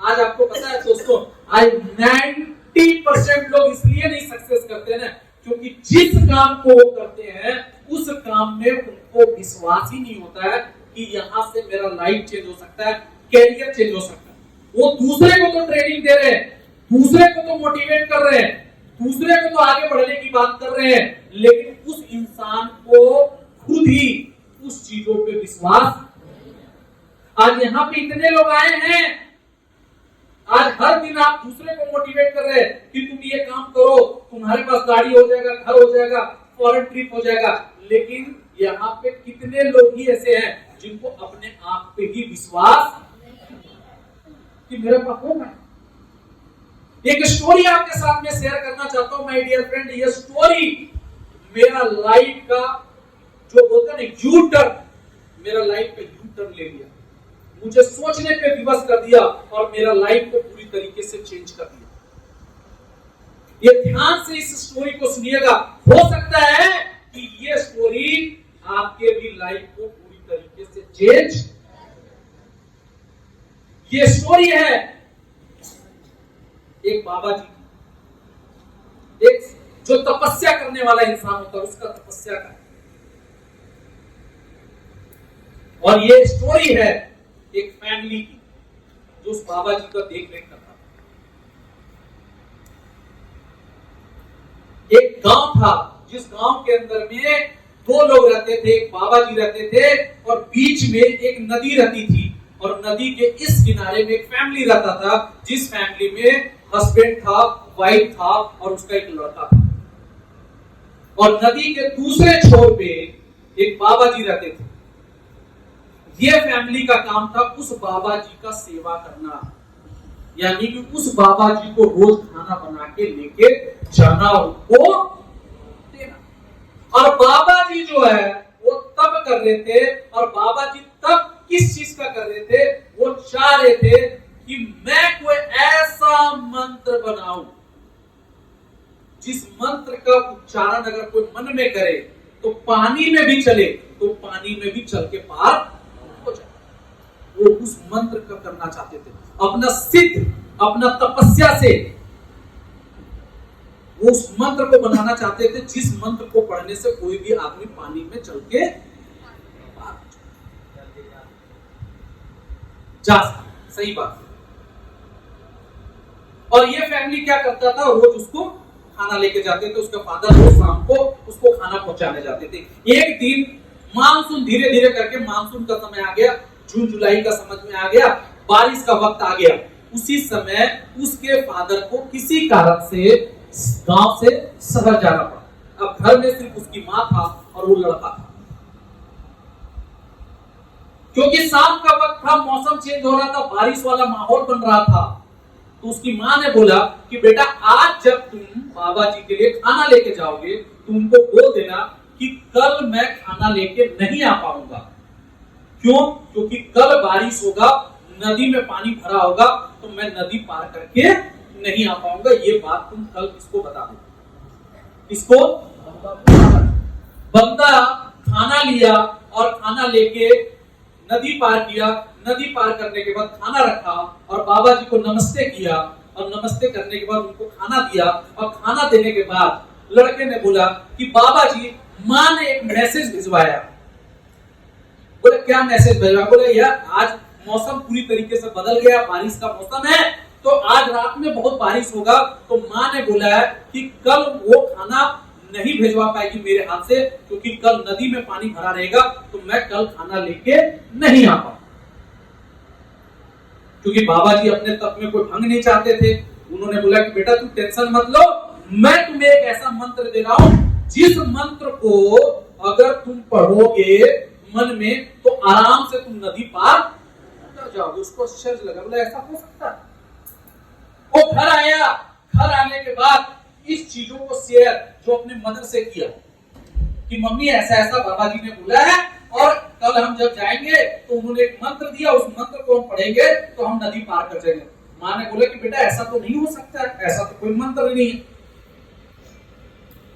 आज आपको पता है दोस्तों, आज 90% लोग इसलिए नहीं सक्सेस करते ना, क्योंकि जिस काम को वो करते हैं उस काम में उनको विश्वास ही नहीं होता है कि यहां से मेरा लाइफ चेंज हो सकता है, कैरियर चेंज हो सकता है। वो दूसरे को तो ट्रेनिंग दे रहे हैं, दूसरे को तो मोटिवेट कर रहे हैं, दूसरे को तो आगे बढ़ने की बात कर रहे हैं, लेकिन उस इंसान को खुद ही उस चीजों पे विश्वास। आज यहां पे इतने लोग आए हैं, आज हर दिन आप दूसरे को मोटिवेट कर रहे हैं कि तुम ये काम करो, तुम्हारे पास गाड़ी हो जाएगा, घर हो जाएगा, फॉरेन ट्रिप हो जाएगा, लेकिन यहाँ पे कितने लोग ही ऐसे हैं जिनको अपने आप पे ही विश्वास कि मेरे पास होगा। एक स्टोरी आपके साथ में शेयर करना चाहता हूं माय डियर फ्रेंड। ये स्टोरी मेरा लाइफ का जो होता है ना यू टर्न, मेरा लाइफ पे यू टर्न ले लिया, मुझे सोचने पे विवश कर दिया और मेरा लाइफ को पूरी तरीके से चेंज कर दिया। ये ध्यान से इस स्टोरी को सुनिएगा, हो सकता है कि ये स्टोरी आपके भी लाइफ को पूरी तरीके से चेंज। ये स्टोरी है एक बाबा जी की, एक जो तपस्या करने वाला इंसान होता है उसका तपस्या का, और ये स्टोरी है एक फैमिली की जो उस बाबा जी का देख रेख करता था। एक गांव था जिस गांव के अंदर में दो लोग रहते थे, एक बाबा जी रहते थे और बीच में एक नदी रहती थी, और नदी के इस किनारे में एक फैमिली रहता था जिस फैमिली में हस्बैंड था, वाइफ था और उसका एक लड़का था। और नदी के दूसरे छोर पे एक बाबा जी रहते थे। ये फैमिली का काम था उस बाबा जी का सेवा करना, यानी कि उस बाबा जी को रोज खाना बना के लेके जाना, उनको देना। और बाबा जी जो है वो तब कर रहे थे, और बाबा जी तब किस चीज का कर रहे थे, वो चाह रहे थे कि मैं कोई ऐसा मंत्र बनाऊं जिस मंत्र का उच्चारण अगर कोई मन में करे तो पानी में भी चले तो पानी में भी चल के पार हो जाए। वो उस मंत्र का करना चाहते थे, अपना सिद्ध, अपना तपस्या से वो उस मंत्र को बनाना चाहते थे जिस मंत्र को पढ़ने से कोई भी आदमी पानी में चल के जा सकता। सही बात है। और ये फैमिली क्या करता था, रोज उसको खाना लेके जाते थे, उसका फादर रोज शाम को उसको खाना पहुंचाने जाते थे। एक दिन मानसून धीरे धीरे करके मानसून का समय आ गया, जून जुलाई का समझ में आ गया, बारिश का वक्त आ गया। उसी समय उसके फादर को किसी कारण से गांव से शहर जाना पड़ा। अब घर में सिर्फ उसकी मां था और वो लड़का था। क्योंकि शाम का वक्त था, मौसम चेंज हो रहा था, बारिश वाला माहौल बन रहा था, तो उसकी मां ने बोला कि बेटा आज जब तुम बाबा जी के लिए खाना लेके जाओगे तो उनको बोल देना कि कल मैं खाना लेके नहीं आ पाऊंगा। क्यों? क्योंकि कल बारिश होगा, नदी में पानी भरा होगा, तो मैं नदी पार करके नहीं आ पाऊंगा। ये बात तुम कल इसको बता दो। इसको बंदा खाना लिया और खाना लेके नदी पार किया। नदी पार करने के बाद खाना रखा और बाबा जी को नमस्ते किया, और नमस्ते करने के बाद उनको खाना दिया, और खाना देने के बाद लड़के ने बोला कि बाबा जी, मां ने एक मैसेज भिजवाया। बोले क्या मैसेज भेजा? बोले यार आज मौसम पूरी तरीके से बदल गया, बारिश का मौसम है, तो आज रात में बहुत बारिश होगा, तो मां ने बोला है कि कल वो खाना नहीं भेजवा पाएगी मेरे हाथ से, क्योंकि कल नदी में पानी भरा रहेगा, तो मैं कल खाना लेके नहीं आ पाऊंगा। क्योंकि बाबा जी अपने तप में कोई भंग नहीं चाहते थे, उन्होंने बोला कि बेटा तू टेंशन मत लो, मैं तुम्हें एक ऐसा मंत्र दे रहा हूं जिस मंत्र को अगर तुम पढ़ोगे मन में तो आराम से तुम नदी पार कर जाओगे। उसको आश्चर्य लगा, बोला ऐसा हो सकता है? वो घर आया, घर आने के बाद इस चीजों को शेयर जो अपने मदर से किया कि मम्मी ऐसा ऐसा बाबा जी ने बोला है, और कल हम जब जाएंगे तो उन्होंने एक मंत्र दिया, उस मंत्र को हम पढ़ेंगे तो हम नदी पार कर जाएंगे। मां ने बोला कि बेटा ऐसा तो नहीं हो सकता है, ऐसा तो कोई मंत्र नहीं है।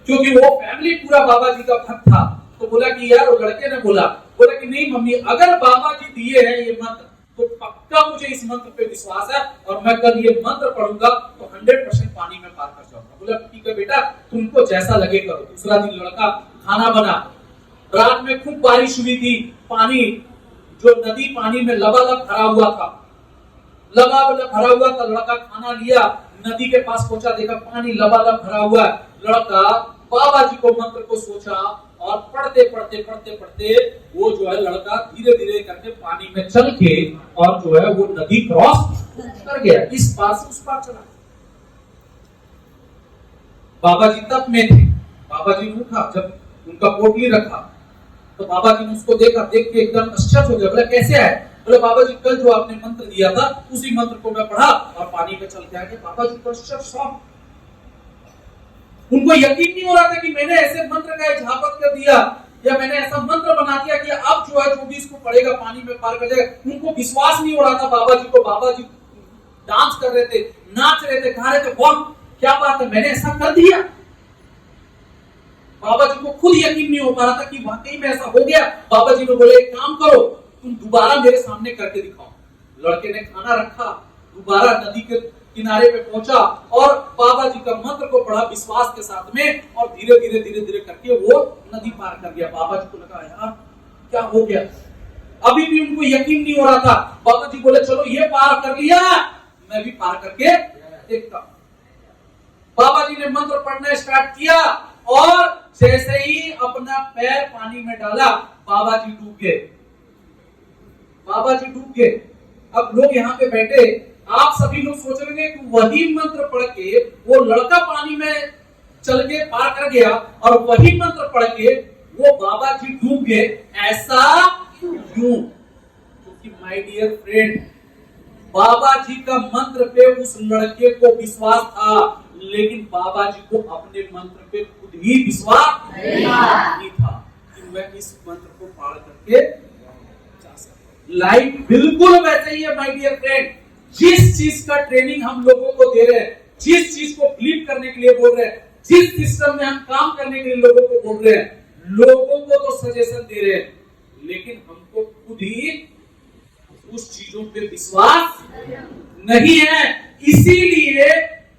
क्योंकि वो फैमिली पूरा बाबा जी का भक्त था, तो बोला कि यार, वो लड़के ने बोला कि नहीं मम्मी, अगर बाबा जी दिए हैं ये मंत्र तो पक्का मुझे इस मंत्र पे विश्वास है और मैं कल ये मंत्र पढ़ूंगा तो 100% पानी में पार कर जाऊंगा। बोला ठीक है बेटा, तुमको जैसा लगे करो। दूसरा दिन लड़का खाना बना, रात में खूब बारिश हुई थी, पानी जो नदी पानी में लबालब भरा हुआ था, लबालब भरा हुआ था। लड़का खाना लिया, नदी के पास पहुंचा, देखा पानी लबालब भरा हुआ है। लड़का बाबा जी को मंत्र को सोचा और पढ़ते पढ़ते पढ़ते पढ़ते वो जो है लड़का धीरे धीरे करके पानी में चल के और जो है वो नदी क्रॉस कर गया, इस पार से उस पार चला। बाबा जी तप में थे। बाबा जी ने उठा, जब उनका पोटली रखा तो बाबा जी ने उसको देखा, देख के एकदम आश्चर्य हो गया। बोला कैसे है? बोले बाबा जी कल जो आपने मंत्र दिया था उसी मंत्र को मैं पढ़ा और पानी में चल के आ गया। बाबा जी को आश्चर्य, शॉक, उनको यकीन नहीं हो रहा था कि मैंने ऐसे मंत्र का झापत कर दिया या मैंने ऐसा मंत्र बना दिया कि अब जो है जो भी इसको पढ़ेगा पानी में पार कर जाएगा। उनको विश्वास नहीं हो रहा था बाबा जी को। बाबा जी डांस कर रहे थे, नाच रहे थे, गा रहे थे, वाह क्या बात है, मैंने ऐसा कर दिया। बाबा जी को खुद यकीन नहीं हो पा रहा था कि वाकई में ऐसा हो गया। बाबा जी ने बोले एक काम करो, तुम दोबारा मेरे सामने करके दिखाओ। लड़के ने खाना रखा, दोबारा नदी के किनारे पे पहुंचा और बाबा जी का मंत्र को पढ़ा विश्वास के साथ में और धीरे धीरे धीरे धीरे करके वो नदी पार कर गया। बाबा जी को लगा यार क्या हो गया, अभी भी उनको यकीन नहीं हो रहा था। बाबा जी बोले चलो ये पार कर लिया, मैं भी पार करके देखता हूं। बाबा जी ने मंत्र पढ़ना स्टार्ट किया और जैसे ही अपना पैर पानी में डाला बाबा जी डूब गए। बाबा जी डूब गए। अब लोग यहाँ पे बैठे, आप सभी लोग सोच रहे हैं कि वही मंत्र पढ़ के वो लड़का पानी में चल के पार कर गया और वही मंत्र पढ़ के वो बाबा जी डूब गए, ऐसा क्यों? क्योंकि माय डियर फ्रेंड, बाबा जी का मंत्र पे उस लड़के को विश्वास था, लेकिन बाबा जी को अपने मंत्र पे खुद ही विश्वास नहीं था कि मैं इस मंत्र को पार करके जा सकता। लाइफ बिल्कुल वैसे ही है माय डियर फ्रेंड। जिस चीज का ट्रेनिंग हम लोगों को दे रहे हैं, जिस चीज को फ्लिप करने के लिए बोल रहे हैं, जिस सिस्टम में हम काम करने के लिए लोगों को बोल रहे हैं, लोगों को तो सजेशन दे रहे हैं, लेकिन हमको खुद ही उस चीजों पे विश्वास नहीं है। इसीलिए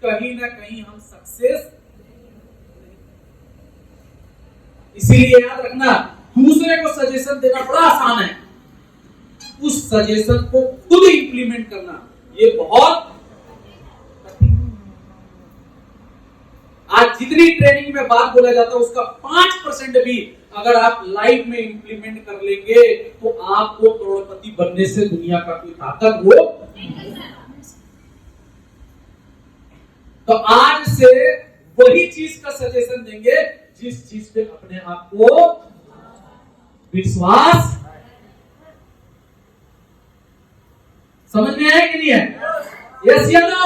कहीं ना कहीं हम सक्सेस। इसीलिए याद रखना, दूसरे को सजेशन देना बड़ा आसान है, उस सजेशन को खुद इंप्लीमेंट करना ये बहुत कठिन। आज जितनी ट्रेनिंग में बात बोला जाता है उसका 5% भी अगर आप लाइफ में इंप्लीमेंट कर लेंगे तो आपको करोड़पति बनने से दुनिया का कोई ताकत वो। तो आज से वही चीज का सजेशन देंगे जिस चीज पे अपने आप को विश्वास। समझ में आया कि नहीं है? यस या नो?